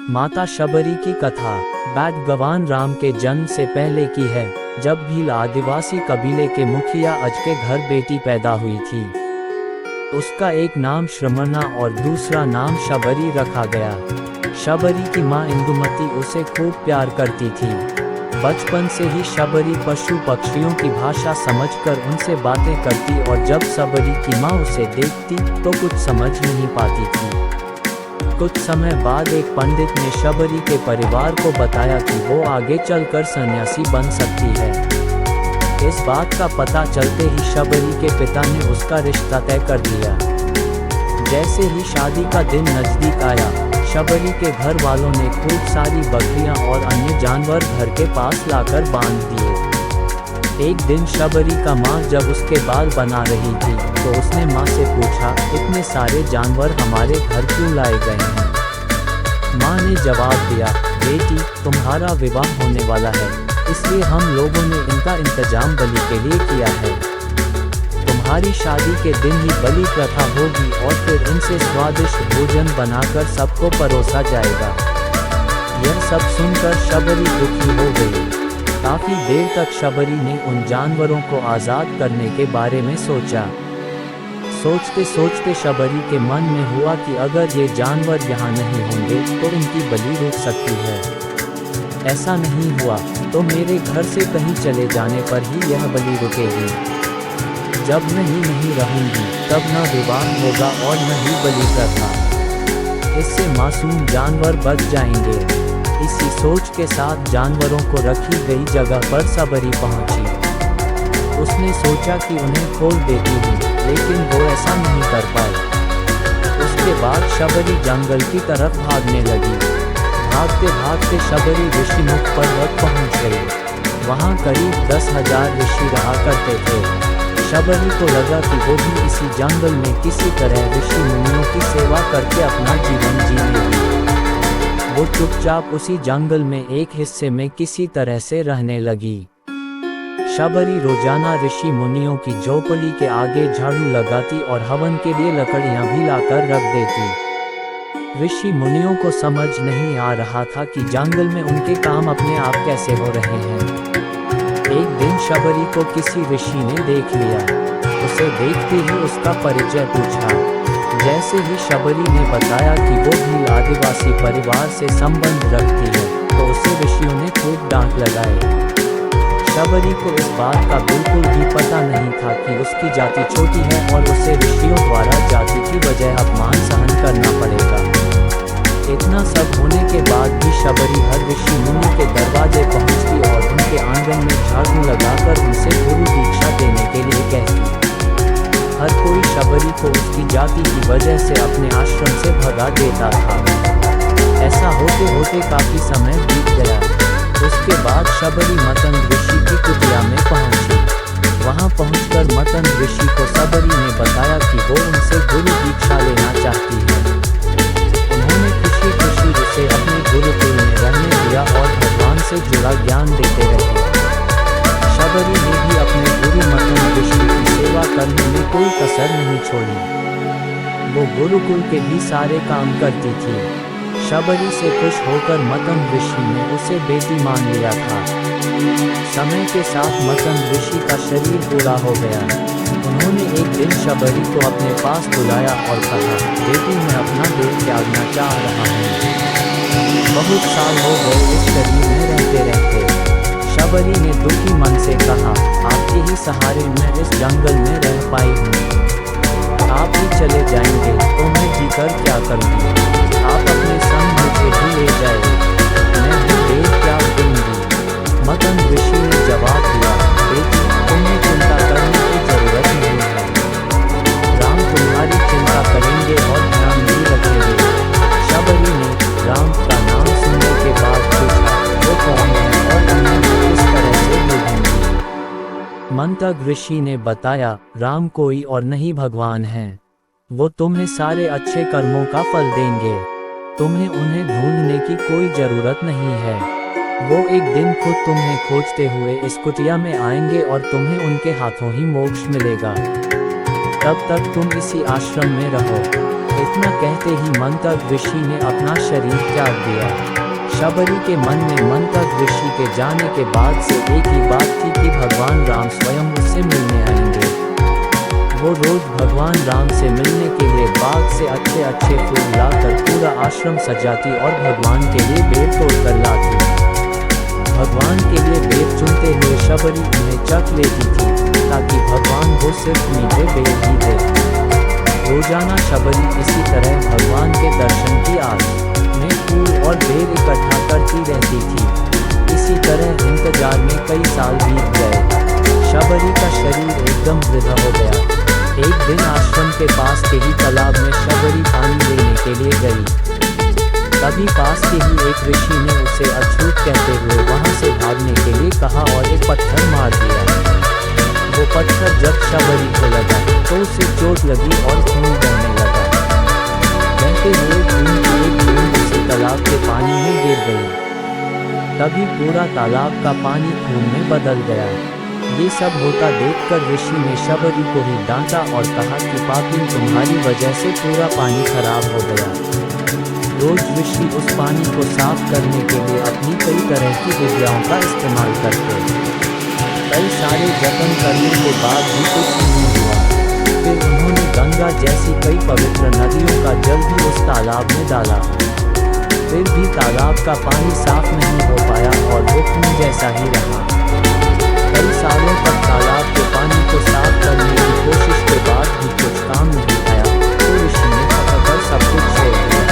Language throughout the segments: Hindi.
माता शबरी की कथा भगवान राम के जन्म से पहले की है, जब भील आदिवासी कबीले के मुखिया अज के घर बेटी पैदा हुई थी। उसका एक नाम श्रमणा और दूसरा नाम शबरी रखा गया। शबरी की माँ इंदुमती उसे खूब प्यार करती थी। बचपन से ही शबरी पशु पक्षियों की भाषा समझकर उनसे बातें करती और जब शबरी की माँ उसे देखती तो कुछ समझ नहीं पाती थी। कुछ समय बाद एक पंडित ने शबरी के परिवार को बताया कि वो आगे चलकर सन्यासी बन सकती है। इस बात का पता चलते ही शबरी के पिता ने उसका रिश्ता तय कर दिया। जैसे ही शादी का दिन नजदीक आया, शबरी के घर वालों ने खूब सारी बकरियां और अन्य जानवर घर के पास लाकर बांध दिए। एक दिन शबरी का माँ जब उसके बाल बना रही थी तो उसने माँ से पूछा, इतने सारे जानवर हमारे घर क्यों लाए गए हैं? माँ ने जवाब दिया, बेटी तुम्हारा विवाह होने वाला है, इसलिए हम लोगों ने इनका इंतजाम बलि के लिए किया है। तुम्हारी शादी के दिन ही बलि प्रथा होगी और फिर इनसे स्वादिष्ट भोजन बनाकर सबको परोसा जाएगा। यह सब सुनकर शबरी दुखी हो गई। काफी देर तक शबरी ने उन जानवरों को आज़ाद करने के बारे में सोचा। सोचते सोचते शबरी के मन में हुआ कि अगर ये जानवर यहाँ नहीं होंगे तो इनकी बलि रुक सकती है। ऐसा नहीं हुआ तो मेरे घर से कहीं चले जाने पर ही यह बलि रुकेगी। जब नहीं रहूंगी तब न विवाह होगा और न ही बलि प्रथा। इससे मासूम जानवर बच जाएंगे। इसी सोच के साथ जानवरों को रखी गई जगह पर शबरी पहुंची। उसने सोचा कि उन्हें खोल देती हूँ, लेकिन वो ऐसा नहीं कर पाई। उसके बाद शबरी जंगल की तरफ भागने लगी। भागते भागते शबरी ऋषिमुख पर्वत पहुंच गई। वहां करीब 10,000 ऋषि रहा करते थे। शबरी को लगा कि वो भी इसी जंगल में किसी तरह ऋषि मुनियों की सेवा करके अपना जीवन जी लेगी। वो चुपचाप उसी जंगल में एक हिस्से में किसी तरह से रहने लगी। शबरी रोजाना ऋषि मुनियों की झोपड़ी के आगे झाड़ू लगाती और हवन के लिए लकड़ियां भी लाकर रख देती। ऋषि मुनियों को समझ नहीं आ रहा था कि जंगल में उनके काम अपने आप कैसे हो रहे हैं। एक दिन शबरी को किसी ऋषि ने देख लिया। उसे देखते ही उसका परिचय पूछा। जैसे ही शबरी ने बताया कि वो भी आदिवासी परिवार से संबंध रखती है तो उसे ऋषियों ने खूब डांट लगाए। शबरी को इस बात का बिल्कुल भी पता नहीं था कि उसकी जाति छोटी है और उसे ऋषियों द्वारा जाति की वजह अपमान सहन करना पड़ेगा। इतना सब होने के बाद भी शबरी हर ऋषि मुनि के दरवाजे पहुंचती और उनके आंगन में झाड़ू लगाकर उनसे गुरु दीक्षा देने के लिए कहती। हर कोई शबरी को उसकी जाति की वजह से अपने आश्रम से भगा देता था। ऐसा होते होते काफी समय बीत गया। उसके बाद शबरी मतंग ऋषि की कुटिया में पहुंची। वहां पहुंचकर मतंग ऋषि को शबरी ने बताया कि वो उनसे गुरु दीक्षा लेना चाहती है। उन्होंने खुशी खुशी उसे अपने गुरुकुल में रहने दिया और भगवान से जुड़ा ज्ञान देते रहे। शबरी ने भी अपने गुरु मतंग ऋषि की सेवा करने में कोई कसर नहीं छोड़ी। वो गुरुकुल के भी सारे काम करती थी। शबरी से खुश होकर मतंग ऋषि ने उसे बेटी मान लिया था। समय के साथ मतंग ऋषि का शरीर पूरा हो गया। उन्होंने एक दिन शबरी को अपने पास बुलाया और कहा, बेटी मैं अपना देह त्यागना चाह रहा हूँ। बहुत साल हो गए इस शरीर में रहते रहते। शबरी ने दुखी मन से कहा, आपके ही सहारे मैं इस जंगल में रह पाई हूँ। आप ही चले जाएंगे तो मैं जीकर क्या करूँगी? आप अपने संग मुझे भी ले जाए, मैं भी देह त्याग दूंगी। मतंग ऋषि ने जवाब दिया, बेटी तुम्हें चिंता करने की जरूरत नहीं है। राम तुम्हारी चिंता करेंगे और ध्यान भी रखेंगे। शबरी ने राम का नाम सुनने के बाद पूछा, वो कौन है और उन्हें किस तरह से ढूंढूंगी? मतंग ऋषि ने बताया, राम कोई और नहीं भगवान है। वो तुम्हें सारे अच्छे कर्मों का फल देंगे। तुम्हें उन्हें ढूंढने की कोई जरूरत नहीं है। वो एक दिन खुद तुम्हें खोजते हुए इस कुटिया में आएंगे और तुम्हें उनके हाथों ही मोक्ष मिलेगा। तब तक तुम इसी आश्रम में रहो। इतना कहते ही मंतग ऋषि ने अपना शरीर त्याग दिया। शबरी के मन में मंतग ऋषि के जाने के बाद से एक ही बात थी कि भगवान राम स्वयं उससे मिलने आएंगे। वो रोज भगवान राम से मिलने के लिए बाग से अच्छे अच्छे फूल लाकर पूरा आश्रम सजाती और भगवान के लिए बेर तोड़कर लाती। भगवान के लिए बेर चुनते हुए शबरी उन्हें चख लेती थी ताकि भगवान को सिर्फ मीठे बेर ही दे। रोजाना शबरी इसी तरह भगवान के दर्शन की आस में फूल और बेर इकट्ठा करती रहती थी। इसी तरह इंतजार में कई साल बीत गए। शबरी का शरीर एकदम वृद्ध हो गया। एक दिन आश्रम के पास के ही तालाब में शबरी पानी लेने के लिए गई। तभी पास के ही एक ऋषि ने उसे अछूत कहते हुए वहां से भागने के लिए कहा और एक पत्थर मार दिया। वो पत्थर जब शबरी को लगा तो उसे चोट लगी और खून बहने लगा। बहते हुए खून की एक बूंद उसे तालाब के पानी में गिर गई। तभी पूरा तालाब का पानी खून में बदल गया। ये सब होता देखकर ऋषि ने शबरी को ही डांटा और कहा कि पापी, तुम्हारी वजह से पूरा पानी खराब हो गया। रोज ऋषि उस पानी को साफ करने के लिए अपनी कई तरह की विद्याओं का इस्तेमाल करते। कई सारे जतन करने के बाद भी कुछ नहीं हुआ। फिर उन्होंने गंगा जैसी कई पवित्र नदियों का जल भी उस तालाब में डाला। फिर भी तालाब का पानी साफ नहीं हो पाया और वो खून जैसा ही रहा। कई सालों तक तालाब के पानी को साफ करने की कोशिश के बाद भी कुछ काम नहीं आया तो ऋषि ने पकड़कर सब कुछ छोड़ दिया।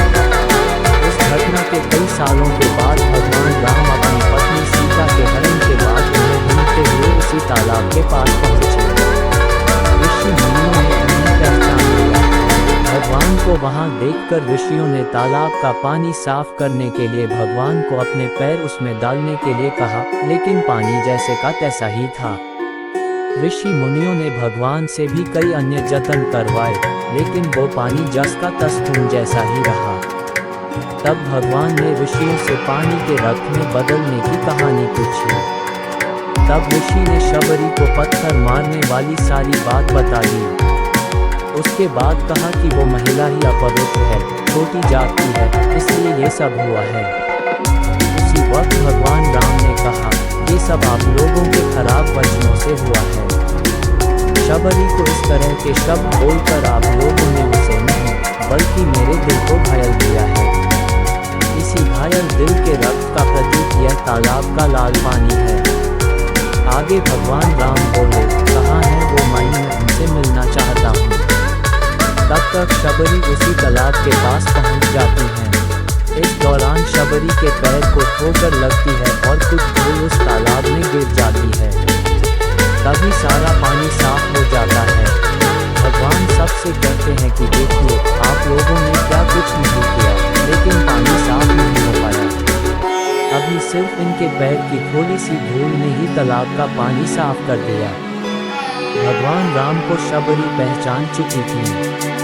उस घटना के कई सालों के बाद भगवान राम अपनी पत्नी सीता के हरण के बाद उन्हें ढूंढते हुए उसी तालाब के पास पहुंचे। ऋषि मुनियों ने उन्हें पहचान लिया। भगवान को वहां देखकर ऋषियों ने तालाब का पानी साफ करने के लिए भगवान को अपने पैर उसमें डालने के लिए कहा, लेकिन पानी जैसे का तैसा ही था। ऋषि मुनियों ने भगवान से भी कई अन्य जतन करवाए, लेकिन वो पानी जस का तस खून जैसा ही रहा। तब भगवान ने ऋषियों से पानी के रक्त में बदलने की कहानी पूछी। तब ऋषि ने शबरी को पत्थर मारने वाली सारी बात बता दी। उसके बाद कहा कि वो महिला ही अपवित्र है, छोटी जाति है, इसलिए ये सब हुआ है। उसी वक्त भगवान राम ने कहा, ये सब आप लोगों के खराब वचनों से हुआ है। शबरी को इस तरह के शब्द बोलकर आप लोगों ने उसे नहीं बल्कि मेरे दिल को घायल किया है। इसी घायल दिल के रक्त का प्रतीक यह तालाब का लाल पानी है। आगे भगवान राम बोले, कहाँ है वो माई, मैं उनसे मिलना चाहता हूँ। तब तक शबरी उसी तालाब के पास पहुँच जाती हैं। इस दौरान शबरी के पैर को ठोकर लगती है और कुछ धूल उस तालाब में गिर जाती है। तभी सारा पानी साफ हो जाता है। भगवान सबसे कहते हैं कि देखिए, आप लोगों ने क्या कुछ नहीं किया, लेकिन पानी साफ नहीं हो पाया। अभी सिर्फ इनके पैर की थोड़ी सी धूल ने ही तालाब का पानी साफ कर दिया। भगवान राम को शबरी पहचान चुकी थी।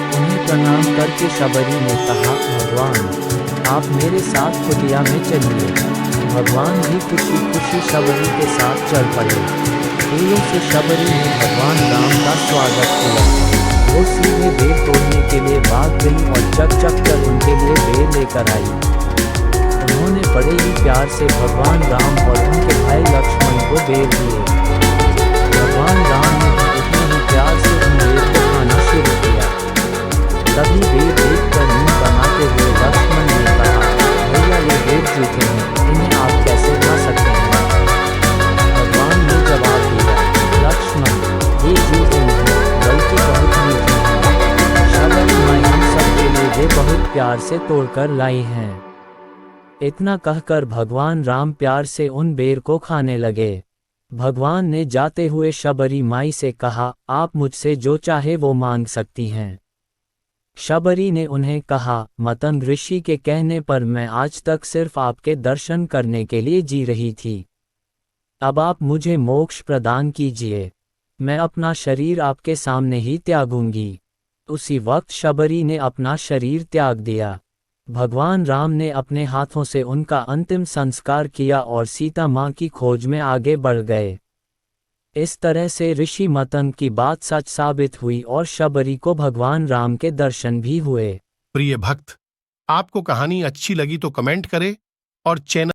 उन्हें प्रणाम करके शबरी ने कहा, भगवान आप मेरे साथ कुटिया में चलिए। भगवान भी खुशी खुशी शबरी के साथ चल पड़े। फूलों से शबरी ने भगवान राम का स्वागत किया। वो सीधे बेर तोड़ने के लिए भाग गई और चक चक कर उनके लिए बेर लेकर आई। उन्होंने बड़े ही प्यार से भगवान राम और उनके भाई लक्ष्मण को बेर दिए। भगवान राम ने भी उतने ही प्यार से उन बेर को खाना शुरू किया। तभी बेर देखकर मुंह बनाते हुए लक्ष्मण ने कहा, भैया ये बेर जूठे हैं, इन्हें आप कैसे खा सकते हैं? भगवान ने जवाब दिया, लक्ष्मण ये जूठे नहीं बल्कि बहुत मीठे हैं। शबरी माई हम सबके लिए वे बहुत प्यार से तोड़कर लाई हैं। इतना कहकर भगवान राम प्यार से उन बेर को खाने लगे। भगवान ने जाते हुए शबरी माई से कहा, आप मुझसे जो चाहे वो मांग सकती हैं। शबरी ने उन्हें कहा, मतंग ऋषि के कहने पर मैं आज तक सिर्फ आपके दर्शन करने के लिए जी रही थी। अब आप मुझे मोक्ष प्रदान कीजिए। मैं अपना शरीर आपके सामने ही त्यागूंगी। उसी वक्त शबरी ने अपना शरीर त्याग दिया। भगवान राम ने अपने हाथों से उनका अंतिम संस्कार किया और सीता माँ की खोज में आगे बढ़ गए। इस तरह से ऋषि मतंग की बात सच साबित हुई और शबरी को भगवान राम के दर्शन भी हुए। प्रिय भक्त, आपको कहानी अच्छी लगी तो कमेंट करें और चैनल